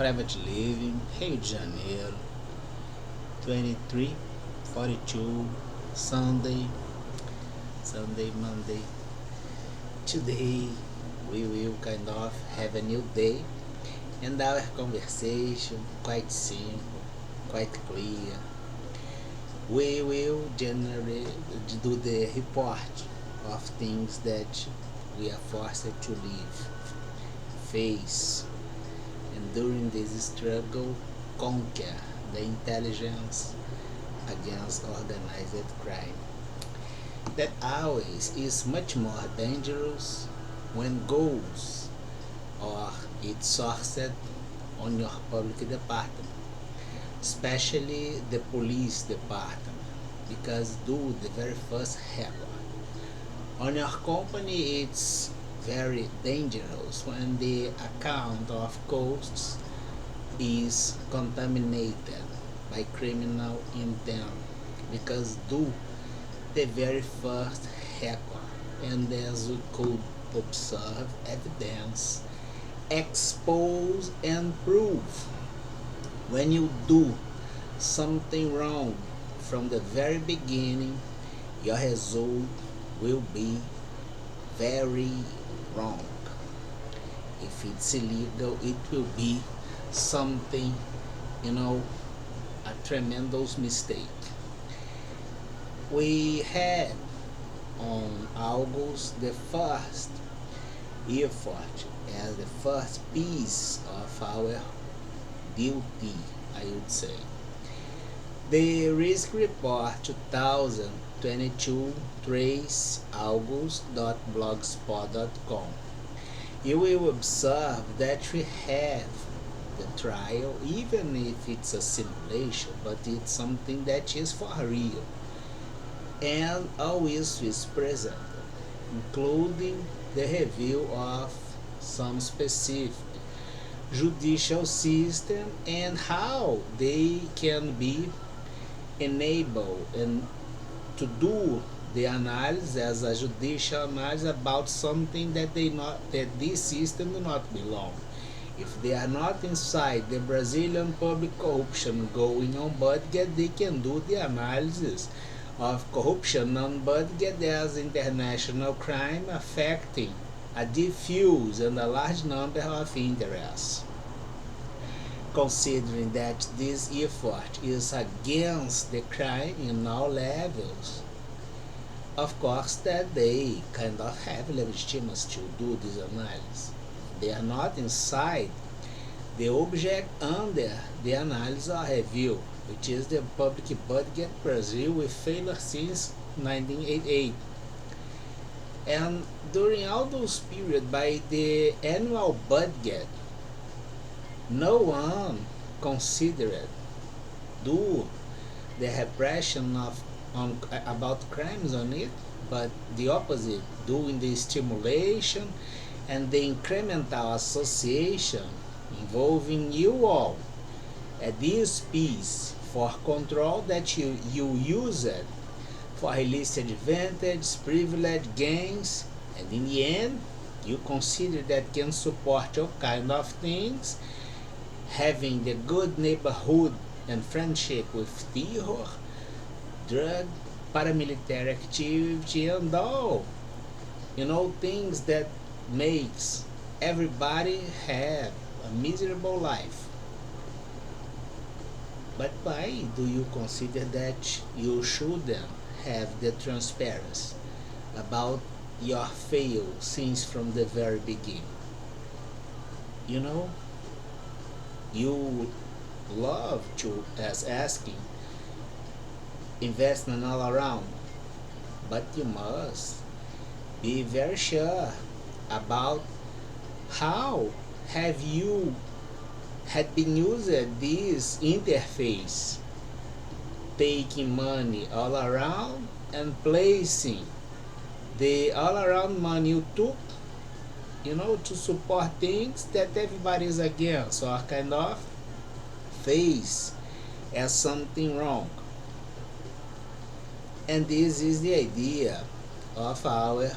Private Living, Rio de Janeiro, 23:42, Sunday, Monday. Today we will kind of have a new day, and our conversation quite simple, quite clear. We will generate do the report of things that we are forced to live, face, and during this struggle conquer the intelligence against organized crime. That always is much more dangerous when goals or it's sourced on your public department, especially the police department, because do the very first hacker. On your company, it's very dangerous when the account of costs is contaminated by criminal intent, because do the very first hacker, and as we could observe evidence, expose and prove when you do something wrong from the very beginning, your result will be very wrong. If it's illegal, it will be something, you know, a tremendous mistake. We had on August the first effort as the first piece of our duty, I would say. The Risk Report 2022 traceaugust.blogspot.com. You will observe that we have the trial, even if it's a simulation, but it's something that is for real. And always is present, including the review of some specific judicial system and how they can be enabled and to do the analysis as a judicial analysis about something that this system do not belong. If they are not inside the Brazilian public corruption going on budget, they can do the analysis of corruption on budget as international crime affecting a diffuse and a large number of interests. Considering that this effort is against the crime in all levels, of course that they kind of have legitimacy to do this analysis. They are not inside the object under the analysis or review, which is the public budget Brazil with failure since 1988. And during all those periods, by the annual budget, no one considered do the repression of about crimes on it, but the opposite, doing the stimulation and the incremental association involving you all at this piece for control that you use it for illicit advantage, privilege, gains, and in the end you consider that can support all kind of things, having the good neighborhood and friendship with terror, drug, paramilitary activity, and all, things that makes everybody have a miserable life. But why do you consider that you shouldn't have the transparency about your fail since from the very beginning? You love to as asking investment all around, but you must be very sure about how have you had been using this interface, taking money all around and placing the all around money you took, to support things that everybody is against or kind of face as something wrong. And this is the idea of our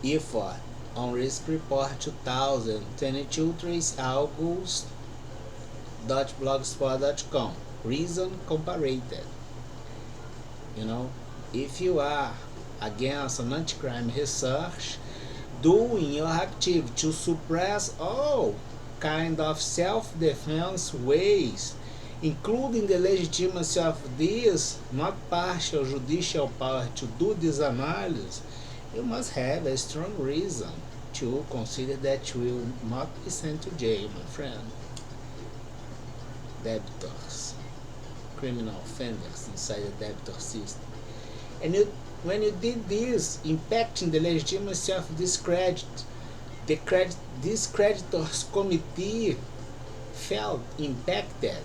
effort on Risk Report 2022 trace August reason.blogspot.com. Reason compared. If you are against an anti-crime research, doing your activity to suppress all kind of self-defense ways, including the legitimacy of this not partial judicial power to do this analysis, you must have a strong reason to consider that you will not be sent to jail, my friend. Debtors, criminal offenders inside the debtor system. And when you did this, impacting the legitimacy of this this creditors committee felt impacted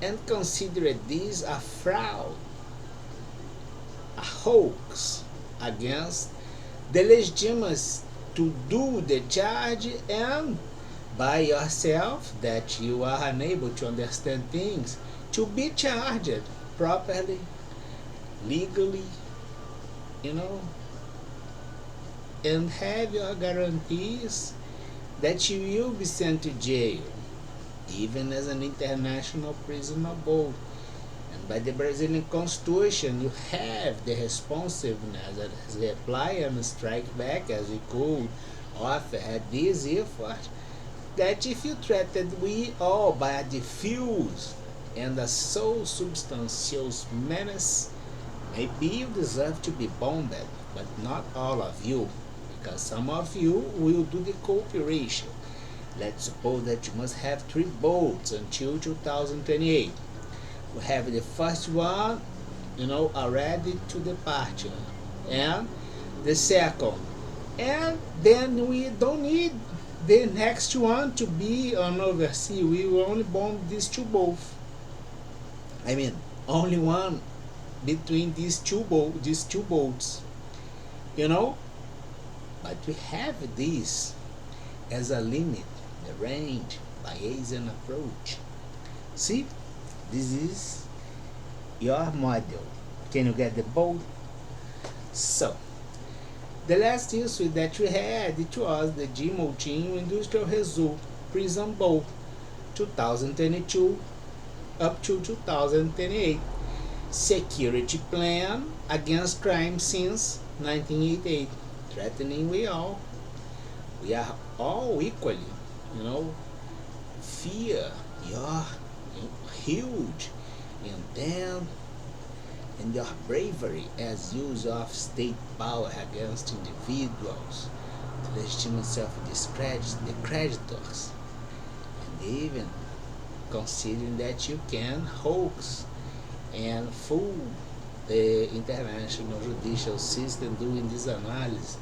and considered this a fraud, a hoax against the legitimacy to do the charge, and by yourself that you are unable to understand things, to be charged properly, legally, and have your guarantees that you will be sent to jail, even as an international prisoner boat. And by the Brazilian Constitution, you have the responsiveness as reply and strike back as we could offer at this effort, that if you threatened we all by a diffuse and a so substantious menace, maybe you deserve to be bombed, but not all of you, because some of you will do the cooperation. Let's suppose that you must have 3 boats until 2028. We have the first one, already to departure, and the second, and then we don't need the next one to be on overseas. We will only bomb these 2 boats. Only one between these two boats, but we have this as a limit, the range, Bayesian approach. See, this is your model. Can you get the boat? So, the last issue that we had, it was the MOUTINHO Industrial Result Prison Boat 2022 up to 2028. Security plan against crime since 1988, threatening we are all equally, fear your huge intent and your bravery as use of state power against individuals, the legitimacy of discredit the creditors, and even considering that you can hoax and fool the international judicial system doing this analysis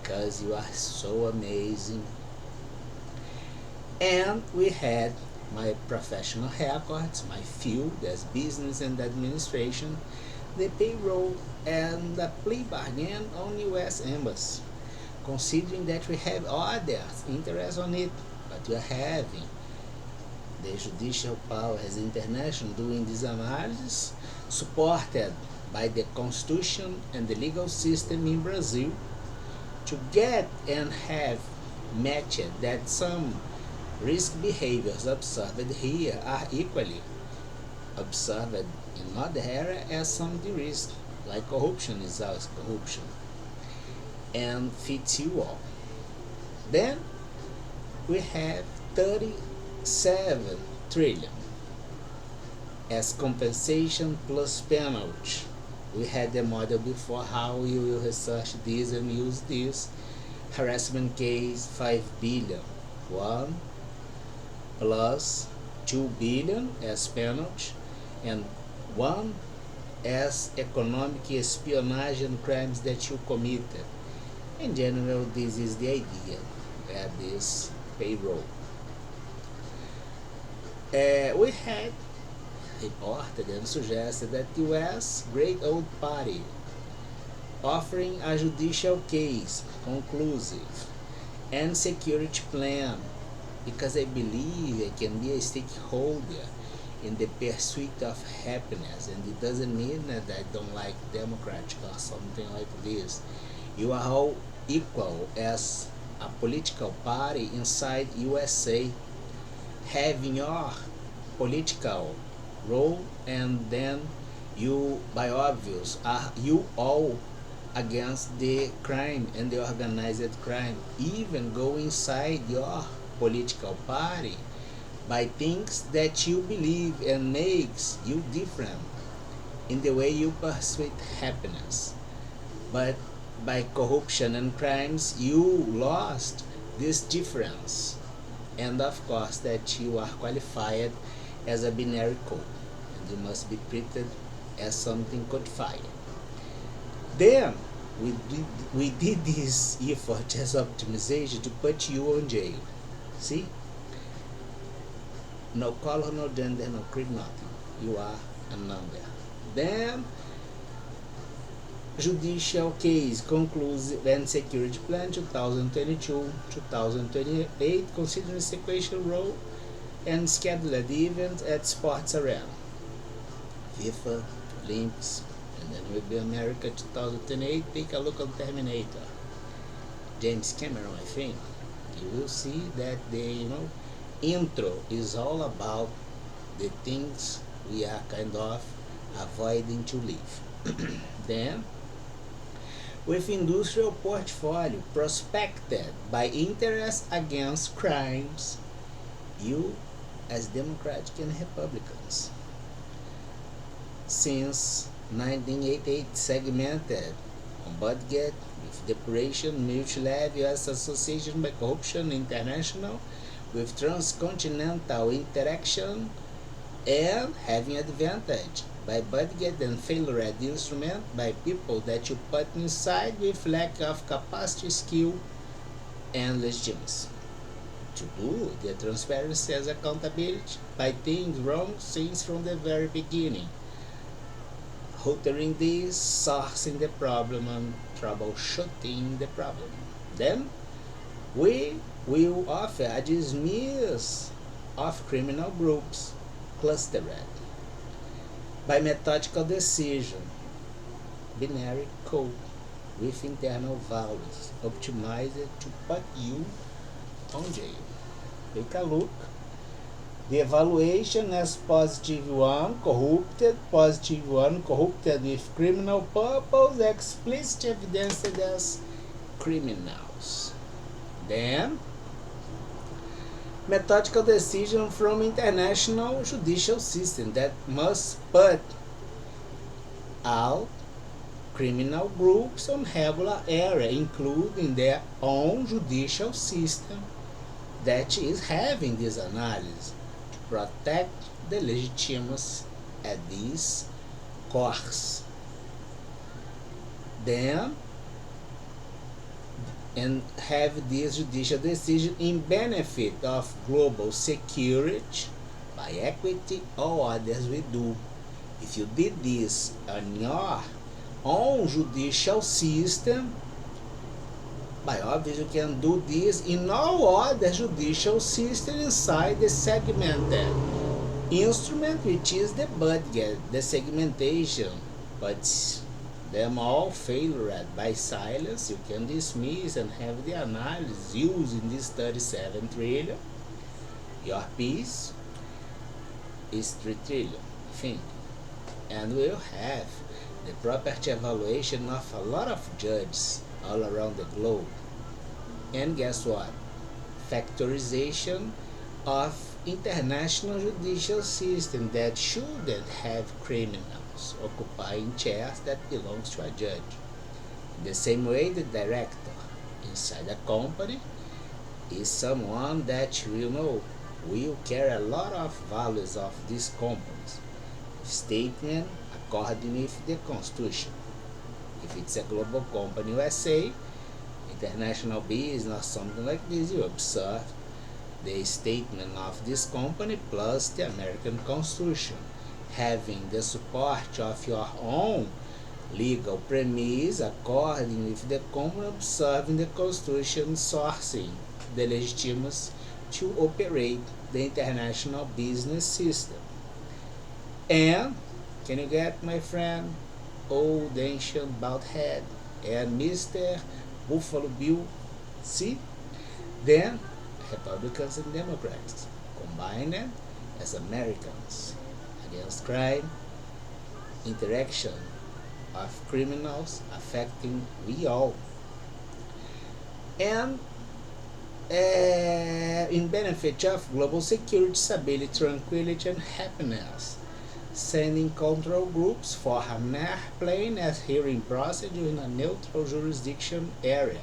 because you are so amazing. And we had my professional records, my field as business and administration, the payroll, and the plea bargain on U.S. Embassy. Considering that we have others interest on it, but we are having the judicial power as international doing this analysis, supported by the Constitution and the legal system in Brazil, to get and have matched that some risk behaviors observed here are equally observed in other areas as some risk, like corruption is always corruption, and fits you all. Then we have 37 trillion as compensation plus penalty. We had the model before how you will research this and use this. Harassment case 5 billion, 1 plus 2 billion as penalty, and 1 as economic espionage and crimes that you committed. In general, this is the idea at this payroll. We had reported and suggested that the U.S. Great Old Party offering a judicial case, conclusive, and security plan, because I believe I can be a stakeholder in the pursuit of happiness, and it doesn't mean that I don't like democratic or something like this. You are all equal as a political party inside USA. having your political role, and then you, by obvious, are you all against the crime and the organized crime, even go inside your political party by things that you believe and makes you different in the way you perceive happiness. But by corruption and crimes, you lost this difference. And of course, that you are qualified as a binary code, and you must be treated as something codified. Then we did this effort as optimization to put you on jail. See? No color, no gender, no creed, nothing. You are a number. Then judicial case conclusive and security plan 2022-2028 considering sequential role and scheduled events at sports arena. FIFA, Olympics, and then will be America 2028. Take a look on Terminator. James Cameron, I think. You will see that the intro is all about the things we are kind of avoiding to live. Then, with industrial portfolio prospected by interest against crimes, you as Democratic and Republicans, since 1988 segmented on budget with depuration, multi-level U.S. Association by Corruption International, with transcontinental interaction, and having advantage by budget and failure instrument by people that you put inside with lack of capacity, skill, and legitimacy to do the transparency as accountability by things wrong since from the very beginning, altering this, sourcing the problem, and troubleshooting the problem. Then we will offer a dismiss of criminal groups clustered by methodical decision, binary code with internal values optimized to put you on jail. Take a look. The evaluation as positive one, corrupted with criminal purpose, explicit evidence as criminals. Then, methodical decision from international judicial system that must put all criminal groups on regular area, including their own judicial system that is having this analysis to protect the legitimacy at these courts. Then, and have this judicial decision in benefit of global security by equity or others we do. If you did this on your own judicial system, by obvious you can do this in all other judicial system inside the segmented instrument, which is the budget, the segmentation, but them all failed by silence. You can dismiss and have the analysis using this 37 trillion. Your piece is 3 trillion, think. And we'll have the property evaluation of a lot of judges all around the globe. And guess what? Factorization of international judicial system that shouldn't have criminals occupying chairs that belongs to a judge. In the same way, the director inside a company is someone that will carry a lot of values of these companies. Statement according with the Constitution. If it's a global company, USA, international business or something like this, you observe the statement of this company plus the American Constitution, having the support of your own legal premise according with the company, observing the Constitution, sourcing the legitimacy to operate the international business system. And can you get, my friend, old ancient bald head and Mr. Buffalo Bill? See? Then Republicans and Democrats. combined as Americans against crime, interaction of criminals affecting we all, and in benefit of global security, stability, tranquility, and happiness, sending control groups for an airplane as hearing procedure in a neutral jurisdiction area,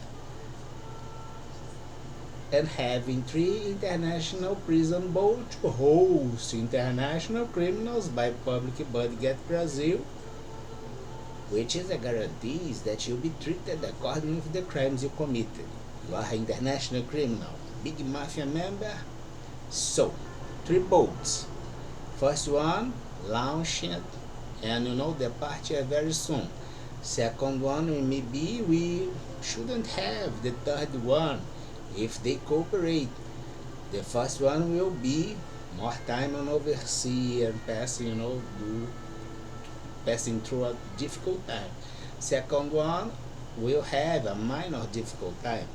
and having 3 international prison boats to host international criminals by public body at Brazil, which is a guarantee that you'll be treated according with the crimes you committed. You are an international criminal, big mafia member. So, 3 boats. First one, launching, and departure very soon. Second one, maybe we shouldn't have the third one if they cooperate. The first one will be more time on overseas and passing through a difficult time. Second one will have a minor difficult time.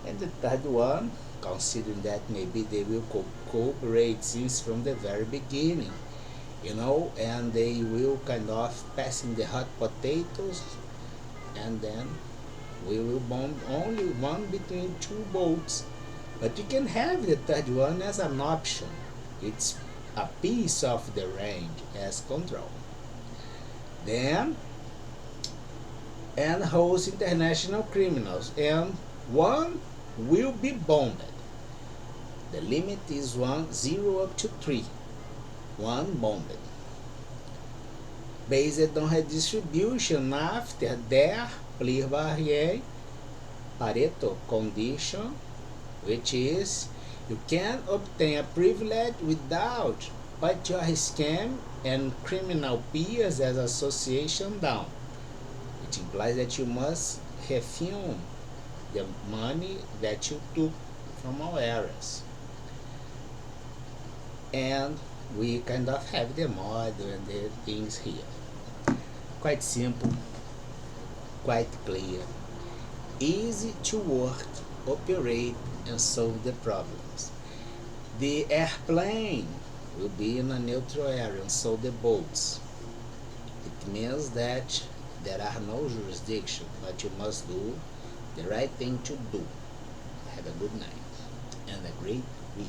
And the third one, considering that maybe they will cooperate since from the very beginning, and they will kind of passing the hot potatoes, and then we will bomb only one between 2 boats. But you can have the third one as an option. It's a piece of the range as control. Then, and host international criminals, and one will be bombed. The limit is 0 up to 3. 1 bombed. Based on redistribution after their Pareto condition, which is you can obtain a privilege without put your scam and criminal peers as association down. It implies that you must refund the money that you took from all areas. And we kind of have the model and the things here. Quite simple, quite clear, easy to work, operate, and solve the problems. The airplane will be in a neutral area, and so the boats. It means that there are no jurisdiction, but you must do the right thing to do. Have a good night and a great week.